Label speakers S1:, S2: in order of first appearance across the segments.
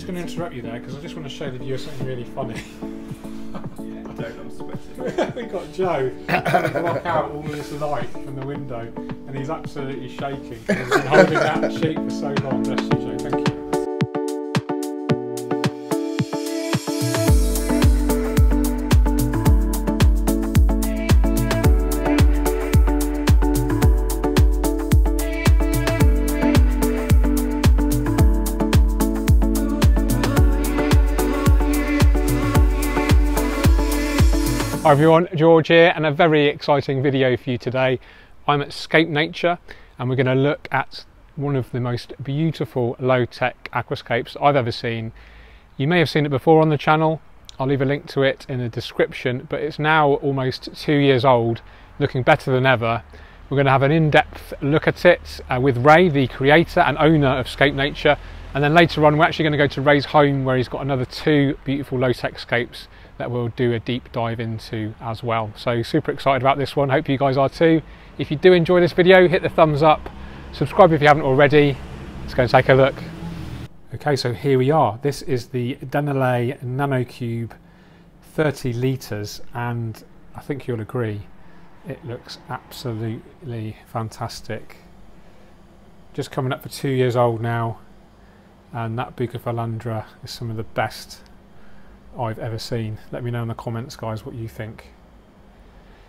S1: just going to interrupt you there because I just want to show the viewer something really funny.
S2: I'm sweating.
S1: We've got Joe trying to block out all this light from the window, and he's absolutely shaking. He's been holding that sheet for so long. Bless you, Joe. Thank you. Hi everyone, George here, and a very exciting video for you today. I'm at Scaped Nature and we're going to look at one of the most beautiful low-tech aquascapes I've ever seen. You may have seen it before on the channel. I'll leave a link to it in the description, but it's now almost 2 years old, looking better than ever. We're going to have an in-depth look at it with Ray, the creator and owner of Scaped Nature, and then later on we're actually going to go to Ray's home where he's got another 2 beautiful low-tech scapes that we'll do a deep dive into as well. So super excited about this one, hope you guys are too. If you do enjoy this video, hit the thumbs up, subscribe if you haven't already. Let's go and take a look. Okay, so here we are. This is the Dennerle NanoCube 30 litres, and I think you'll agree, it looks absolutely fantastic. Just coming up for 2 years old now, and that Bucephalandra is some of the best I've ever seen. Let me know in the comments, guys, what you think.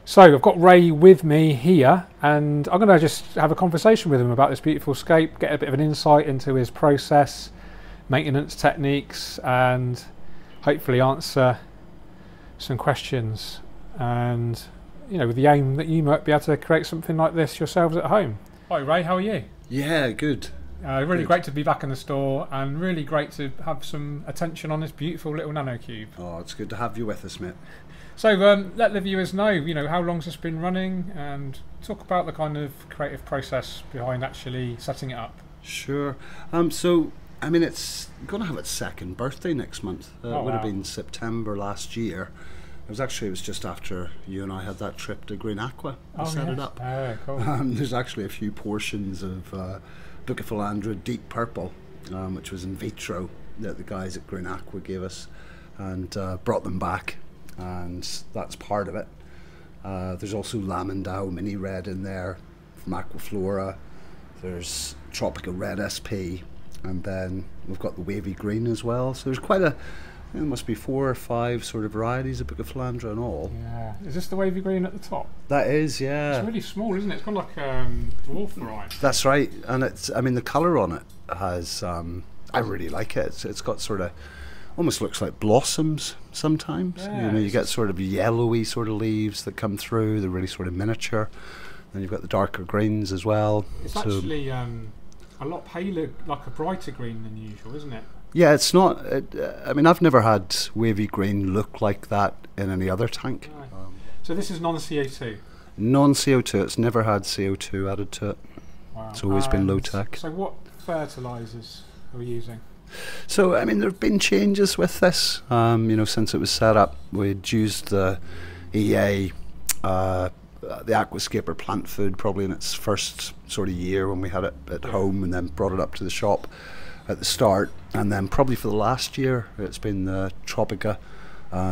S1: So I've got Ray with me here, and I'm going to just have a conversation with him about this beautiful scape, get a bit of an insight into his process, maintenance techniques, and hopefully answer some questions, and you know, with the aim that you might be able to create something like this yourselves at home. Hi Ray, how are you?
S2: Yeah, good.
S1: Really great to be back in the store, and really great to have some attention on this beautiful little NanoCube.
S2: Oh, it's good to have you with us, mate.
S1: So let the viewers know, how long's this been running, and talk about the kind of creative process behind actually setting it up.
S2: Sure. So, I mean, it's going to have its 2nd birthday next month. It would have been September last year. It was just after you and I had that trip to Green Aqua and set it up.
S1: Oh, cool.
S2: There's actually a few portions of Bucephalandra deep purple, which was in vitro, that the guys at Green Aqua gave us, and brought them back, and that's part of it. There's also Lamandau mini red in there from Aquaflora. There's Tropica red SP, and then we've got the wavy green as well. So there's quite a, there must be 4 or 5 sort of varieties of Bucephalandra in all.
S1: Yeah. Is this the wavy green at the top?
S2: That is, yeah.
S1: It's really small, isn't it? It's kind of like dwarf variety.
S2: That's right, and it's, I mean, the colour on it has, I really like it. It's got sort of, almost looks like blossoms sometimes.
S1: Yeah,
S2: you get sort of yellowy sort of leaves that come through. They're really sort of miniature. Then you've got the darker greens as well.
S1: It's actually a lot paler, like a brighter green than usual, isn't it?
S2: Yeah, it's not. I mean, I've never had wavy green look like that in any other tank.
S1: So this is non-CO2?
S2: Non-CO2. It's never had CO2 added to it.
S1: Wow.
S2: It's always been low tech.
S1: So what fertilisers are we using?
S2: So, I mean, there have been changes with this. Since it was set up, we'd used the EA, the Aquascape or plant food probably in its first sort of year when we had it at home, and then brought it up to the shop at the start, and then probably for the last year it's been the Tropica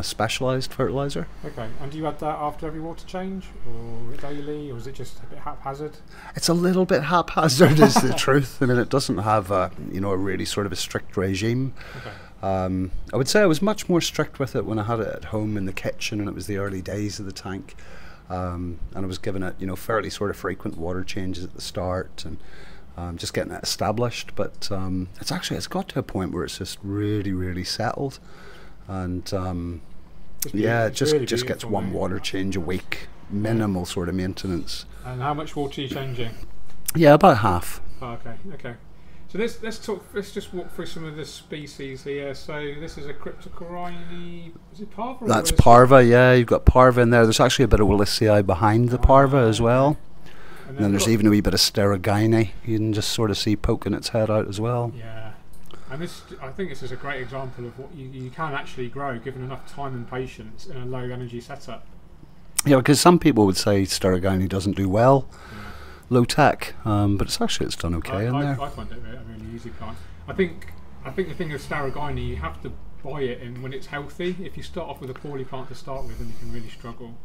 S2: specialised fertiliser. Okay,
S1: and do you add that after every water change, or daily, or is it just a bit haphazard?
S2: It's a little bit haphazard is the truth. I mean, it doesn't have a really sort of a strict regime.
S1: Okay.
S2: I would say I was much more strict with it when I had it at home in the kitchen, and it was the early days of the tank, and I was giving it fairly sort of frequent water changes at the start, and just getting it established. But it's got to a point where it's just really, really settled, and it just gets one water change a week, minimal sort of maintenance.
S1: And how much water are you changing?
S2: Yeah, about half.
S1: Oh, okay. So let's just walk through some of the species here. So this is a Cryptocoryne. Is it parva?
S2: That's parva. Yeah, you've got parva in there. There's actually a bit of Willisii behind the parva as well. And then there's even a wee bit of Staurogyne. You can just sort of see poking its head out as well.
S1: Yeah, and I think this is a great example of what you can actually grow given enough time and patience in a low energy setup.
S2: Yeah, because some people would say Staurogyne doesn't do well, low tech, but it's done okay in there.
S1: I find it a really easy plant. I think I think the thing with Staurogyne, you have to buy it in when it's healthy. If you start off with a poorly plant to start with, then you can really struggle.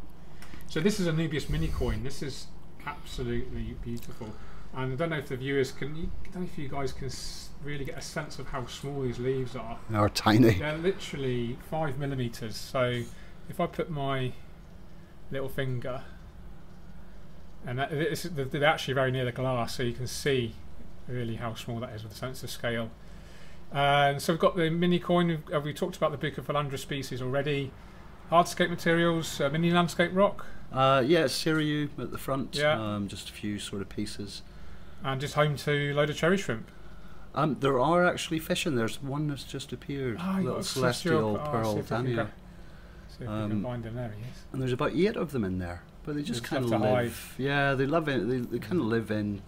S1: So this is Anubias mini-coin. This is absolutely beautiful. And I don't know if the viewers can, I don't know if you guys can really get a sense of how small these leaves are.
S2: They're tiny.
S1: They're literally 5 millimeters. So if I put my little finger, and they're actually very near the glass, so you can see really how small that is with a sense of scale. And so we've got the mini coin. We talked about the Bucephalandra species already. Hardscape materials, mini landscape rock.
S2: Yeah, Seiryu at the front.
S1: Yeah.
S2: Just a few sort of pieces.
S1: And just home to a load of cherry shrimp.
S2: There are actually fish in there. There's one that's just appeared. Little celestial pearl Daniel.
S1: See if we can find him. There he is.
S2: And there's about 8 of them in there. But they just kind of live.
S1: Hide.
S2: Yeah, they live in. They kind of live in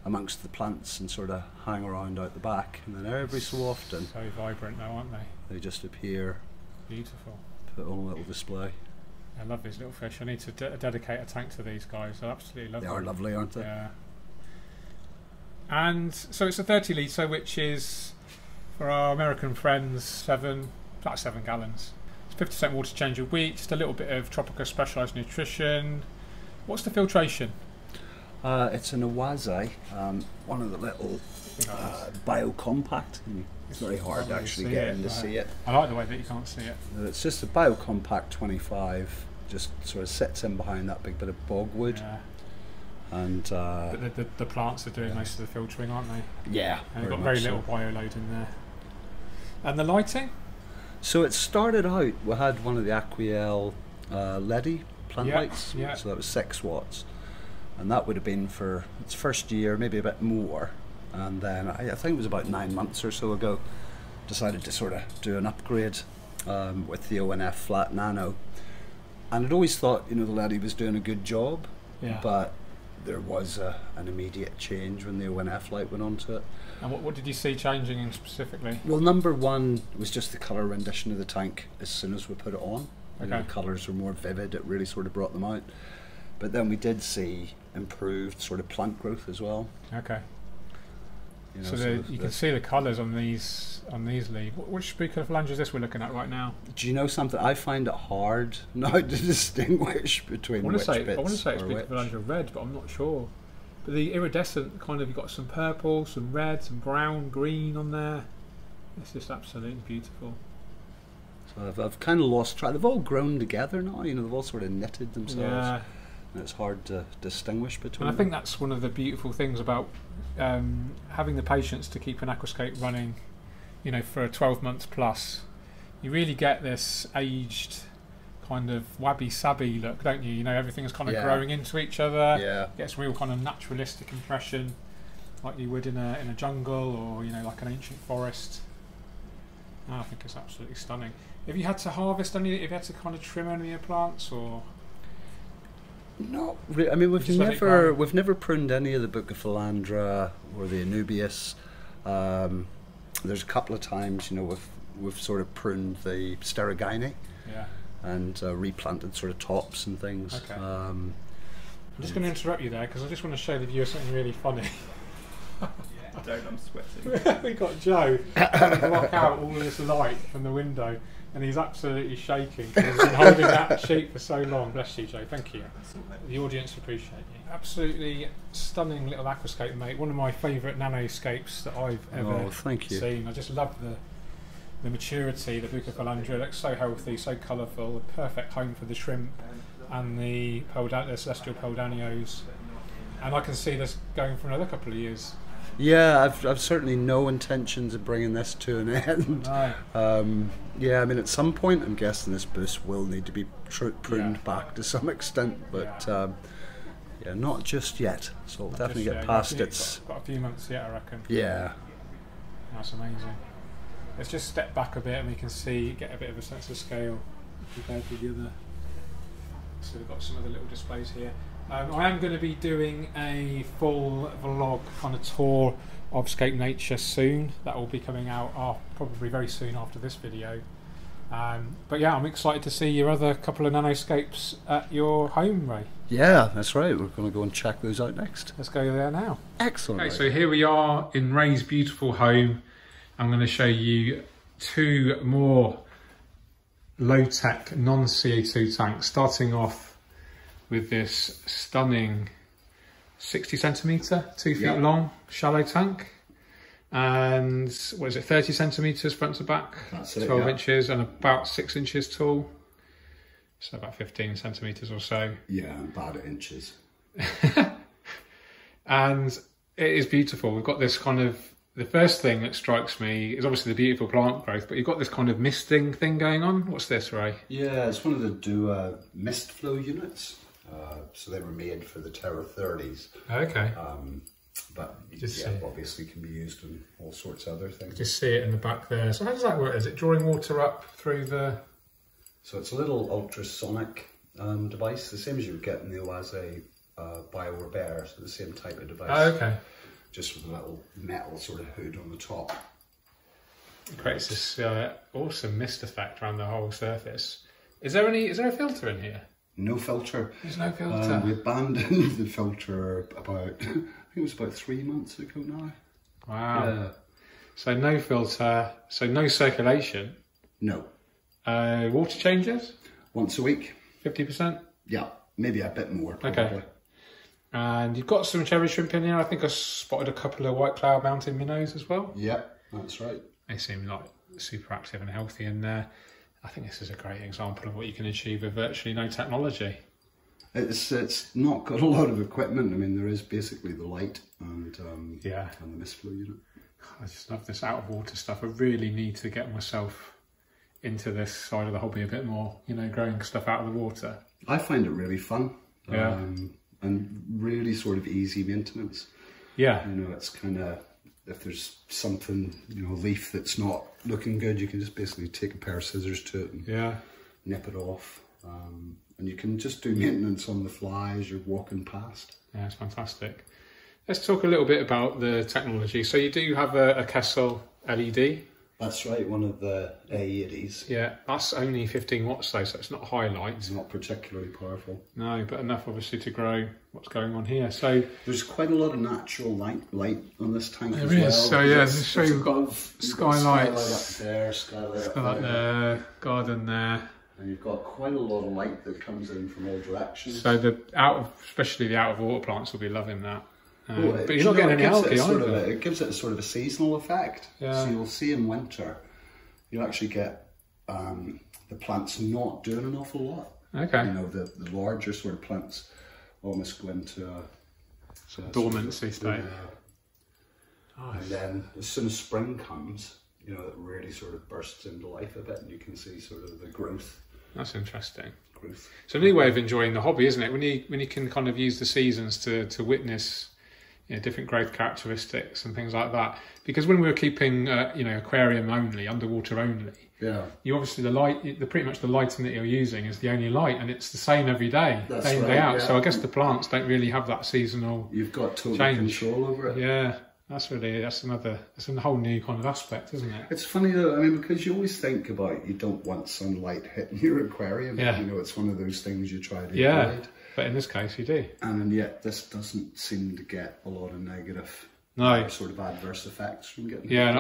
S2: amongst the plants and sort of hang around out the back. And then every so often,
S1: so vibrant now, aren't they?
S2: They just appear.
S1: Beautiful.
S2: Put on a little display.
S1: I love these little fish. I need to dedicate a tank to these guys. They're absolutely lovely.
S2: They are lovely, aren't they?
S1: Yeah. And so it's a 30 litre, which is, for our American friends, about 7 gallons. It's 50% water change a week, just a little bit of tropical specialised nutrition. What's the filtration?
S2: It's an OASE, one of the little BioCompact. It's very hard to actually get in to see it.
S1: I like the way that you can't see it.
S2: It's just a BioCompact 25, just sort of sits in behind that big bit of bogwood.
S1: Yeah.
S2: And
S1: but the plants are doing most of the filtering, aren't they?
S2: Yeah.
S1: And they've got very little bioload in there. And the lighting?
S2: So it started out, we had one of the Aqua Leddy plant lights,
S1: yeah.
S2: So that was 6 watts. And that would have been for its first year, maybe a bit more. And then I think it was about 9 months or so ago, decided to sort of do an upgrade with the ONF Flat Nano. And I'd always thought, the Leddy was doing a good job, but there was an immediate change when the ONF light went onto it.
S1: And what did you see changing in specifically?
S2: Well, number one was just the colour rendition of the tank as soon as we put it on.
S1: Okay.
S2: The colours were more vivid, it really sort of brought them out. But then we did see improved sort of plant growth as well.
S1: Okay.
S2: So
S1: you can see the colours on these leaves. Which Bucephalandra is this we're looking at right now?
S2: Do you know something? I find it hard now to distinguish between which bits
S1: I want to say it's Bucephalandra red, but I'm not sure. But the iridescent kind of, you've got some purple, some red, some brown, green on there. It's just absolutely beautiful.
S2: So I've kind of lost track. They've all grown together now. They've all sort of knitted themselves.
S1: Yeah.
S2: And it's hard to distinguish between
S1: them. I think that's one of the beautiful things about having the patience to keep an aquascape running, for 12 months plus. You really get this aged kind of wabi-sabi look, don't you? Everything's kind of growing into each other.
S2: Yeah.
S1: Gets a real kind of naturalistic impression, like you would in a jungle or like an ancient forest. I think it's absolutely stunning. Have you had to harvest any? Have you had to kind of trim any of your plants, or?
S2: Not really. I mean, we've never pruned any of the Bucephalandra or the Anubias. There's a couple of times, we've sort of pruned the Staurogyne.
S1: Yeah.
S2: And replanted sort of tops and things.
S1: Okay. I'm just going to interrupt you there because I just want to show the viewer something really funny.
S3: I'm sweating.
S1: We've got Joe trying to block out all this light from the window, and he's absolutely shaking because he's been holding that sheet for so long. Bless you, Joe. Thank you. The audience appreciate you. Absolutely stunning little aquascape, mate. One of my favourite nanoscapes that I've ever seen. I just love the maturity. The Bucephalandra looks so healthy, so colourful. A perfect home for the shrimp and the celestial Peldanios. And I can see this going for another couple of years.
S2: Yeah, I've certainly no intentions of bringing this to an end.
S1: No.
S2: Yeah, I mean, at some point, I'm guessing this bush will need to be pruned back to some extent, but yeah, not just yet. So we'll definitely get past its.
S1: Got a few months yet, I reckon.
S2: Yeah.
S1: That's amazing. Let's just step back a bit and we can get a bit of a sense of scale compared to the other. So we've got some other little displays here. I am going to be doing a full vlog kind of tour of Scaped Nature soon. That will be coming out probably very soon after this video. But yeah, I'm excited to see your other couple of nanoscapes at your home, Ray.
S2: Yeah, that's right. We're going to go and check those out next.
S1: Let's go there now.
S2: Excellent.
S1: Okay, so here we are in Ray's beautiful home. I'm going to show you two more low-tech non-CO2 tanks, starting off with this stunning 60 centimetre, 2 feet long, shallow tank. And what is it, 30 centimetres front to back?
S2: That's it,
S1: 12 inches and about 6 inches tall. So about 15 centimetres or so.
S2: Yeah, and bad at inches.
S1: And it is beautiful. We've got this kind of, the first thing that strikes me is obviously the beautiful plant growth, but you've got this kind of misting thing going on. What's this, Ray?
S2: Yeah, it's one of the DOOA mist flow units. So they were made for the Terra 30s.
S1: Okay.
S2: But obviously can be used in all sorts of other things.
S1: Just see it in the back there. So how does that work? Is it drawing water up through the...
S2: So it's a little ultrasonic device, the same as you would get in the OASE BioCompact, so the same type of device.
S1: Oh, okay.
S2: Just with a little metal sort of hood on the top.
S1: It creates this awesome mist effect around the whole surface. Is there a filter in here?
S2: No filter.
S1: There's no filter.
S2: We abandoned the filter about, I think it was about 3 months ago now.
S1: Wow.
S2: Yeah.
S1: So no filter, so no circulation.
S2: No.
S1: Water changes?
S2: Once a week.
S1: 50%?
S2: Yeah, maybe a bit more probably.
S1: Okay. And you've got some cherry shrimp in here. I think I spotted a couple of white cloud mountain minnows as well.
S2: Yeah, that's right.
S1: They seem like super active and healthy in there. I think this is a great example of what you can achieve with virtually no technology.
S2: It's not got a lot of equipment. I mean, there is basically the light and the mist flow unit.
S1: I just love this out of water stuff. I really need to get myself into this side of the hobby a bit more, you know, growing stuff out of the water.
S2: I find it really fun.
S1: Yeah.
S2: And really sort of easy maintenance.
S1: Yeah.
S2: You know, it's kind of, if there's something, you know, leaf that's not looking good, you can just basically take a pair of scissors to it and nip it off. And you can just do maintenance on the fly as you're walking past.
S1: Yeah, it's fantastic. Let's talk a little bit about the technology. So you do have a Kessel LED.
S2: That's right, one of the A80s.
S1: Yeah, that's only 15 watts though, so it's not high light.
S2: It's not particularly powerful.
S1: No, but enough obviously to grow what's going on here. So
S2: there's quite a lot of natural light on this tank as well.
S1: There is, so yeah, just show you, we've got skylights.
S2: Skylight up there, skylight up
S1: there, garden there.
S2: And you've got quite a lot of light that comes in from all directions.
S1: So especially the out of water plants will be loving that.
S2: But
S1: you're not getting any algae either.
S2: It gives it a sort of a seasonal effect.
S1: Yeah.
S2: So you'll see in winter, you'll actually get the plants not doing an awful lot.
S1: Okay.
S2: You know, the larger sort of plants almost go into a
S1: dormancy state.
S2: Nice. And then as soon as spring comes, you know, it really sort of bursts into life a bit, and you can see sort of the growth.
S1: That's interesting.
S2: Growth.
S1: So a new way of enjoying the hobby, isn't it? When you can kind of use the seasons to witness, you know, different growth characteristics and things like that. Because when we were keeping, you know, aquarium only, underwater only, you obviously pretty much the lighting that you're using is the only light, and it's the same every day, day in, day out. Yeah. So I guess the plants don't really have that seasonal.
S2: You've got total control over it.
S1: Yeah. That's a whole new kind of aspect, isn't it?
S2: It's funny though, I mean, because you always think about you don't want sunlight hitting your aquarium. You know, it's one of those things you try to avoid.
S1: But in this case you do.
S2: And yet this doesn't seem to get a lot of negative sort of adverse effects from getting.
S1: Yeah, and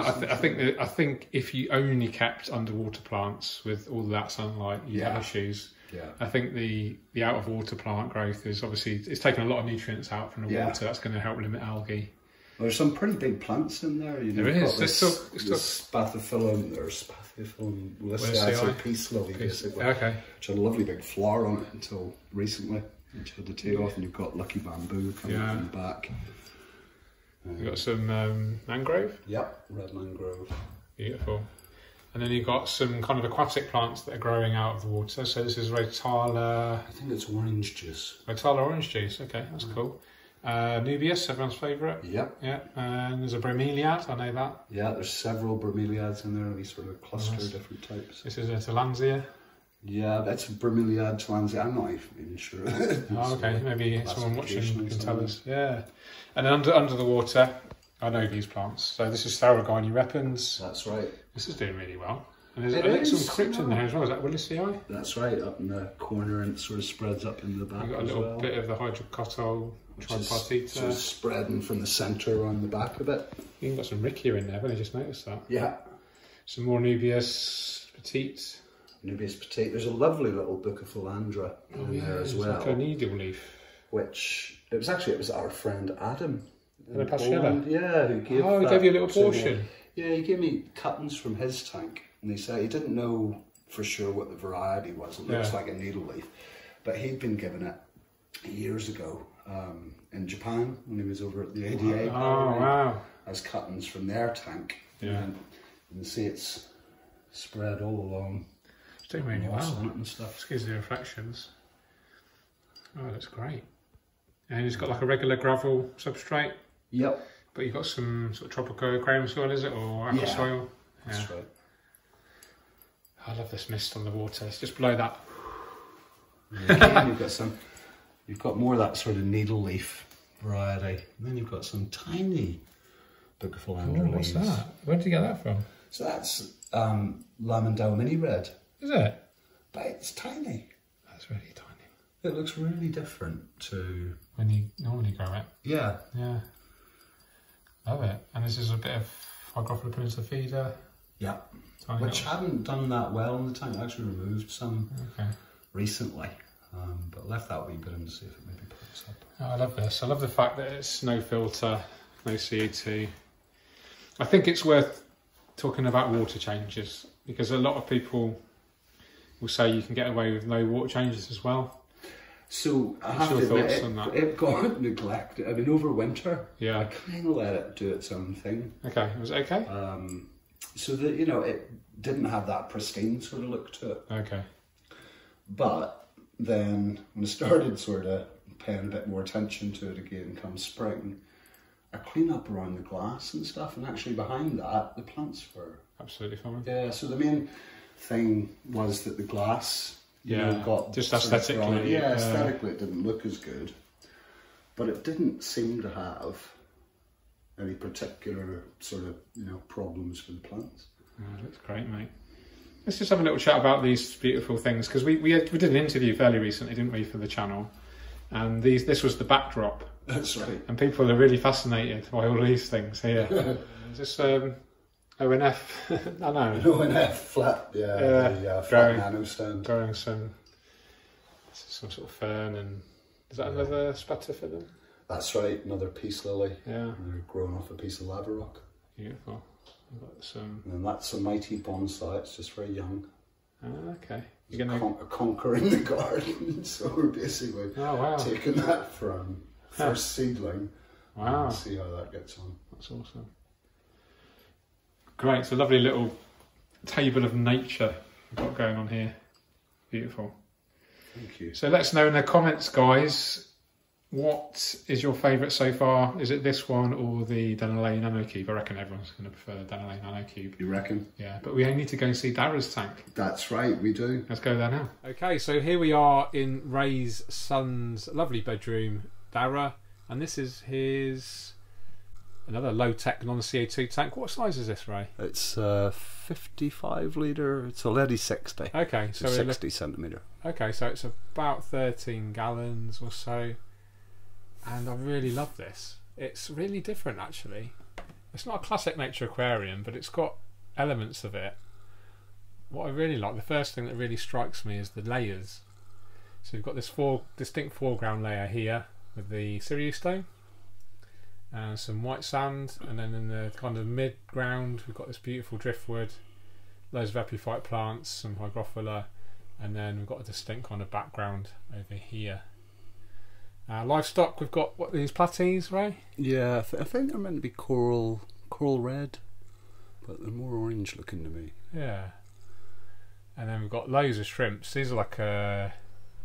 S1: I think if you only kept underwater plants with all that sunlight, you'd have issues. Yeah. I think the out of water plant growth is obviously, it's taking a lot of nutrients out from the water. That's going to help limit algae.
S2: Well, there's some pretty big plants in there. You know,
S1: there is.
S2: This Spathiphyllum, or Spathiphyllum Licea, peace lily, basically.
S1: Okay.
S2: Which had a lovely big flower on it until recently, which had the tail off, and you've got lucky bamboo coming from the back.
S1: You've got some mangrove.
S2: Yep, red mangrove.
S1: Beautiful. And then you've got some kind of aquatic plants that are growing out of the water. So this is Rotala.
S2: I think it's orange juice.
S1: Rotala orange juice. Okay, that's cool. Anubias, everyone's favourite.
S2: Yep.
S1: Yeah. And there's a Bromeliad, I know that.
S2: Yeah, there's several Bromeliads in there, these sort of cluster of different types.
S1: This is a Tillandsia.
S2: Yeah, that's a Bromeliad Tillandsia. I'm not even sure.
S1: Oh, okay, maybe someone watching can tell us. Yeah. And then under the water, I know these plants. So this is Staurogyne repens.
S2: That's right.
S1: This is doing really well. And there's some crypt in there as well. Is that Willisii?
S2: That's right, up in the corner, and it sort of spreads up in the back.
S1: You've got a little bit of the Hydrocotyle, tripartita.
S2: Sort of spreading from the centre around the back of it.
S1: You even got some Riccia in there, I've only just noticed that.
S2: Yeah.
S1: Some more Anubias Petite.
S2: Anubias Petite. There's a lovely little Bucephalandra in there as well.
S1: Like a needle leaf.
S2: Which, it was our friend Adam.
S1: In Poland,
S2: yeah, who gave
S1: he gave you a little portion.
S2: Yeah, he gave me cuttings from his tank. And he said he didn't know for sure what the variety was. It looks like a needle leaf. But he'd been given it years ago in Japan when he was over at the ADA.
S1: Oh, wow.
S2: As cuttings from their tank.
S1: Yeah.
S2: And you can see it's spread all along.
S1: It's doing really well.
S2: And stuff.
S1: Excuse the reflections. Oh, that's great. And it's got like a regular gravel substrate.
S2: Yep.
S1: But you've got some sort of Cryptocoryne soil, is it? Or aqua soil? Yeah.
S2: That's right.
S1: I love this mist on the water. It's just below that.
S2: Again, you've got more of that sort of needle leaf variety. And then you've got some tiny Bucephalandra
S1: What's
S2: leaves.
S1: that? Where did you get that from?
S2: So that's Lamandau mini red.
S1: Is it?
S2: But it's tiny.
S1: That's really tiny.
S2: It looks really different to
S1: when you normally grow it.
S2: Yeah.
S1: Yeah. Love it. And this is a bit of Hygrophila pinnatifida.
S2: Yeah.
S1: Tiny
S2: Which hadn't done that well in the tank. I actually removed some recently. But left that wee bit in to see if it maybe pops up.
S1: Oh, I love this. I love the fact that it's no filter, no CO2. I think it's worth talking about water changes because a lot of people will say you can get away with no water changes as well.
S2: So I have
S1: to admit,
S2: it got neglected. I mean, over winter,
S1: yeah,
S2: I kind of let it do its own thing.
S1: Okay, was it okay?
S2: So that it didn't have that pristine sort of look to it.
S1: Okay.
S2: But then when I started sort of paying a bit more attention to it again come spring, I clean up around the glass and stuff, and actually behind that the plants were
S1: absolutely fine.
S2: Yeah. So the main thing was that the glass. Got
S1: just aesthetically.
S2: Aesthetically it didn't look as good, but it didn't seem to have any particular sort of problems for the plants.
S1: Oh, that's great, mate. Let's just have a little chat about these beautiful things because we did an interview fairly recently, didn't we, for the channel? And this was the backdrop.
S2: That's right.
S1: And people are really fascinated by all these things here. Is this ONF Nano?
S2: ONF Flat, Flat Nano stand.
S1: Growing some sort of fern, and is that another Spatiphyllum?
S2: That's right, another peace lily.
S1: Yeah.
S2: And they're growing off a piece of lava rock.
S1: Beautiful. We've got some.
S2: And that's a mighty bonsai. It's just very young.
S1: Oh, okay.
S2: You're going to conquering the garden. So we're basically taking that from first seedling.
S1: Wow.
S2: And see how that gets on.
S1: That's awesome. Great, it's a lovely little table of nature we've got going on here. Beautiful.
S2: Thank you.
S1: So let us know in the comments, guys, what is your favourite so far? Is it this one or the Dennerle NanoCube? I reckon everyone's going to prefer the Dennerle NanoCube.
S2: You reckon?
S1: Yeah, but we need to go and see Darra's tank.
S2: That's right, we do.
S1: Let's go there now. Okay, so here we are in Ray's son's lovely bedroom, Darra, and this is his... another low-tech non-CO2 tank. What size is this, Ray?
S2: It's 55 litre. It's a Leddy 60.
S1: Okay, so
S2: 60 centimetre.
S1: Okay, so it's about 13 gallons or so. And I really love this. It's really different, actually. It's not a classic nature aquarium, but it's got elements of it. What I really like, the first thing that really strikes me is the layers. So you've got this distinct foreground layer here with the Seiryu Stone. And some white sand, and then in the kind of mid-ground we've got this beautiful driftwood, loads of epiphyte plants, some Hygrophila, and then we've got a distinct kind of background over here. Livestock, we've got these platies, Ray?
S2: Yeah, I think they're meant to be coral red, but they're more orange looking to me.
S1: Yeah. And then we've got loads of shrimps. These are like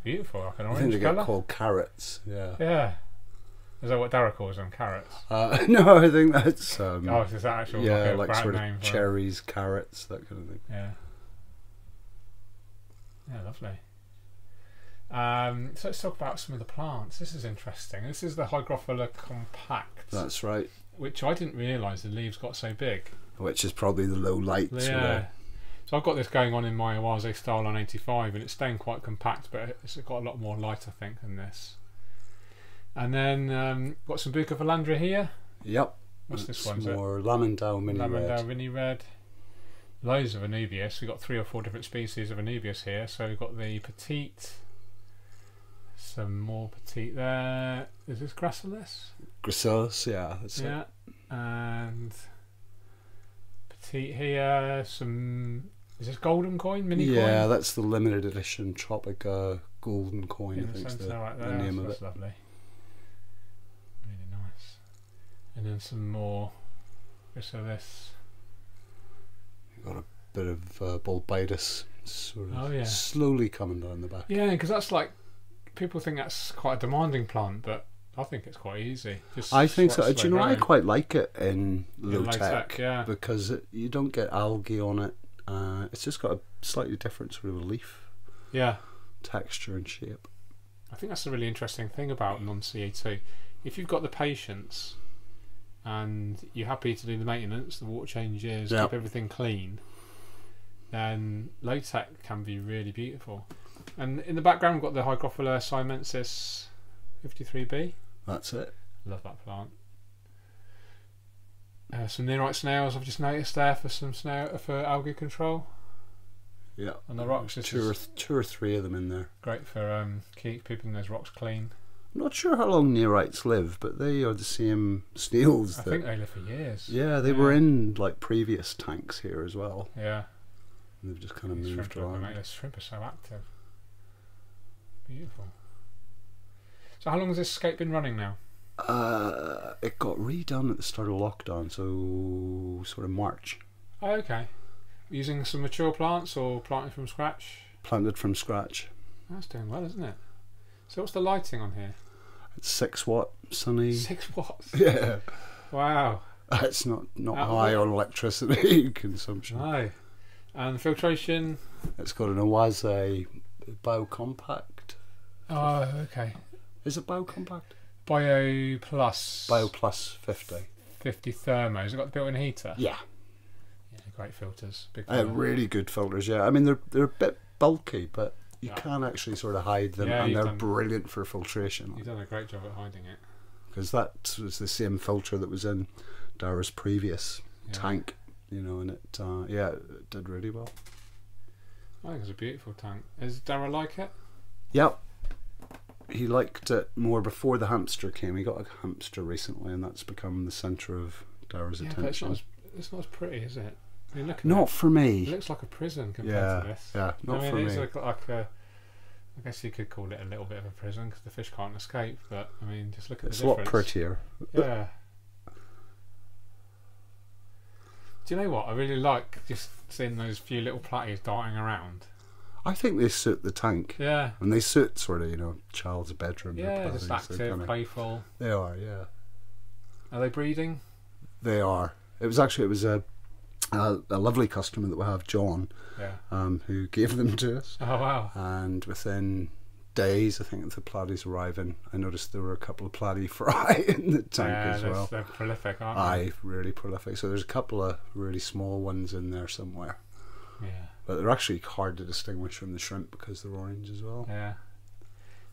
S1: beautiful, like an orange colour.
S2: I think they get called carrots. Yeah.
S1: Yeah. Is that what Darra calls them? Carrots?
S2: No, I think that's...
S1: is that actual
S2: like sort of
S1: name
S2: cherries, carrots, that kind of thing.
S1: Yeah. Yeah, lovely. So let's talk about some of the plants. This is interesting. This is the Hygrophila Compact.
S2: That's right.
S1: Which I didn't realise the leaves got so big.
S2: Which is probably the low light.
S1: Yeah. So I've got this going on in my OASE Staurogyne 85, and it's staying quite compact, but it's got a lot more light, I think, than this. And then got some Bucephalandra here.
S2: Yep.
S1: What's this
S2: It's
S1: one?
S2: more Lamandau mini
S1: Lamandau
S2: red.
S1: mini red. Loads of Anubias. We've got 3 or 4 different species of Anubias here. So we've got the Petite. Some more Petite there. Is this gracelis?
S2: Gracelis, yeah, that's
S1: Yeah.
S2: it.
S1: And Petite here. Some. Is this golden coin? Mini coin?
S2: Yeah, that's the limited edition Tropica golden coin,
S1: In
S2: I
S1: the
S2: think
S1: centre right there.
S2: the name of
S1: That's
S2: it.
S1: lovely. Really nice. And then some more. So this.
S2: Got a bit of bulbitis sort of slowly coming down the back.
S1: Yeah, because that's like, people think that's quite a demanding plant, but I think it's quite easy. Just
S2: I think so.
S1: slow
S2: Do you know, I
S1: growing.
S2: quite like it in low
S1: low
S2: tech,
S1: tech, yeah.
S2: because you don't get algae on it. It's just got a slightly different sort of leaf
S1: Yeah,
S2: texture and shape.
S1: I think that's a really interesting thing about non-CO2. If you've got the patience and you're happy to do the maintenance, the water changes,
S2: Yep.
S1: keep everything clean, then low tech can be really beautiful. And in the background we've got the Hygrophila Simensis 53B.
S2: That's it.
S1: Love that plant. Some nearite snails I've just noticed there for for algae control.
S2: Yeah.
S1: On the rocks. This
S2: Two
S1: is
S2: or three of them in there.
S1: great for keeping those rocks clean.
S2: I'm not sure how long neorites live, but they are the same snails.
S1: I think they live for years.
S2: Yeah, they were in like previous tanks here as well.
S1: Yeah.
S2: And they've just kind of
S1: These
S2: moved
S1: shrimp
S2: around.
S1: the shrimp are so active. Beautiful. So how long has this scape been running now?
S2: It got redone at the start of lockdown, so sort of March.
S1: Oh, okay. Using some mature plants or planting from scratch?
S2: Planted from scratch.
S1: That's doing well, isn't it? So what's the lighting on here?
S2: It's 6-watt, sunny.
S1: 6 watts.
S2: Yeah.
S1: Wow.
S2: It's not high on electricity consumption.
S1: No. And filtration?
S2: It's got an OASE BioCompact.
S1: Oh, okay.
S2: Is it BioCompact?
S1: Bio Plus.
S2: Bio Plus 50.
S1: 50 thermo. Has it got the built-in heater?
S2: Yeah.
S1: Yeah, great filters. Big
S2: Really good filters, yeah. I mean, they're a bit bulky, but you
S1: Yeah.
S2: can actually sort of hide them,
S1: Yeah,
S2: and
S1: you've
S2: they're
S1: done-
S2: brilliant for filtration.
S1: You've done a great job at hiding it.
S2: Because that was the same filter that was in Dara's previous tank, you know, and it did really well.
S1: I think it's a beautiful tank. Does Dara like it?
S2: Yep. He liked it more before the hamster came. He got a hamster recently, and that's become the centre of Dara's
S1: Yeah, but
S2: attention.
S1: it's not as pretty, is it? I mean, look at
S2: Not
S1: it.
S2: for
S1: It
S2: me.
S1: looks like a prison compared
S2: Yeah,
S1: to this.
S2: yeah, not
S1: I mean,
S2: for
S1: it is
S2: me.
S1: like a, I guess you could call it a little bit of a prison because the fish can't escape. But I mean, just look at
S2: It's
S1: the
S2: a lot
S1: difference.
S2: prettier.
S1: Yeah. Do you know what? I really like just seeing those few little platies darting around.
S2: I think they suit the tank.
S1: Yeah.
S2: And they suit sort of, you know, child's bedroom.
S1: Yeah, just
S2: platies. They're
S1: active,
S2: kinda-
S1: playful.
S2: They are, yeah.
S1: Are they breeding?
S2: They are. It was a lovely customer that we have, John,
S1: Yeah.
S2: who gave them to us.
S1: Oh wow.
S2: And within days, I think, of the platies arriving, I noticed there were a couple of platy fry in the tank as well.
S1: They're prolific, aren't
S2: Aye, really prolific. So there's a couple of really small ones in there somewhere.
S1: they? Yeah.
S2: But they're actually hard to distinguish from the shrimp because they're orange as well.
S1: Yeah.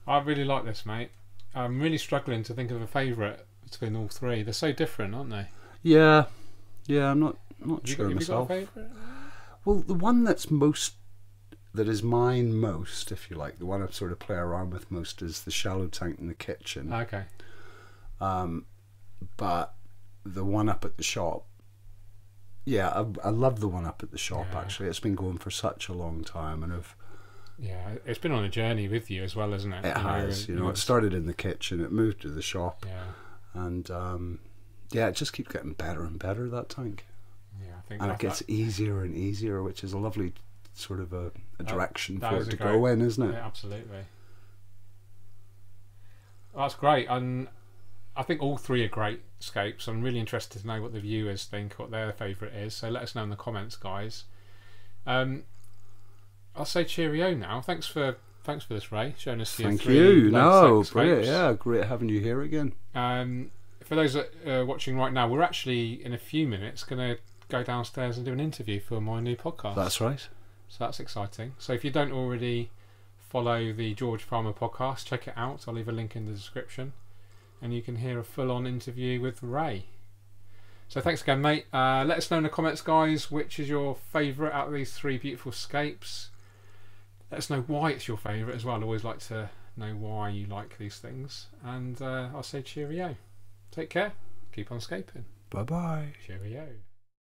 S1: I really like this, mate. I'm really struggling to think of a favourite between all three. They're so different, aren't they?
S2: Yeah, I'm not
S1: Have
S2: sure
S1: you
S2: myself.
S1: got a favourite?
S2: Well, the one that is mine most, if you like, the one I sort of play around with most, is the shallow tank in the kitchen.
S1: Okay.
S2: But the one up at the shop, yeah, I love the one up at the shop.
S1: Yeah.
S2: Actually, it's been going for such a long time, and
S1: Yeah, it's been on a journey with you as well, isn't it?
S2: it has. You know, it started in the kitchen, it moved to the shop,
S1: Yeah.
S2: and it just keeps getting better and better, that tank.
S1: Yeah, I think.
S2: And it gets easier and easier, which is a lovely sort of a direction
S1: that
S2: for
S1: is
S2: it
S1: a
S2: to go in, isn't it?
S1: Yeah, absolutely. That's great, and I think all three are great scapes. I'm really interested to know what the viewers think, what their favourite is. So let us know in the comments, guys. I'll say cheerio now. Thanks for this, Ray, showing us your
S2: Thank
S1: three
S2: you.
S1: low
S2: No,
S1: tech
S2: brilliant.
S1: scapes.
S2: Yeah, great having you here again.
S1: For those that are watching right now, we're actually in a few minutes going to go downstairs and do an interview for my new podcast.
S2: That's right.
S1: So that's exciting. So if you don't already follow the George Farmer podcast, check it out. I'll leave a link in the description, and you can hear a full-on interview with Ray. So thanks again, mate. Let us know in the comments, guys, which is your favourite out of these 3 beautiful scapes. Let us know why it's your favourite as well. I always like to know why you like these things. And I'll say cheerio. Take care. Keep on scaping.
S2: Bye-bye.
S1: Cheerio.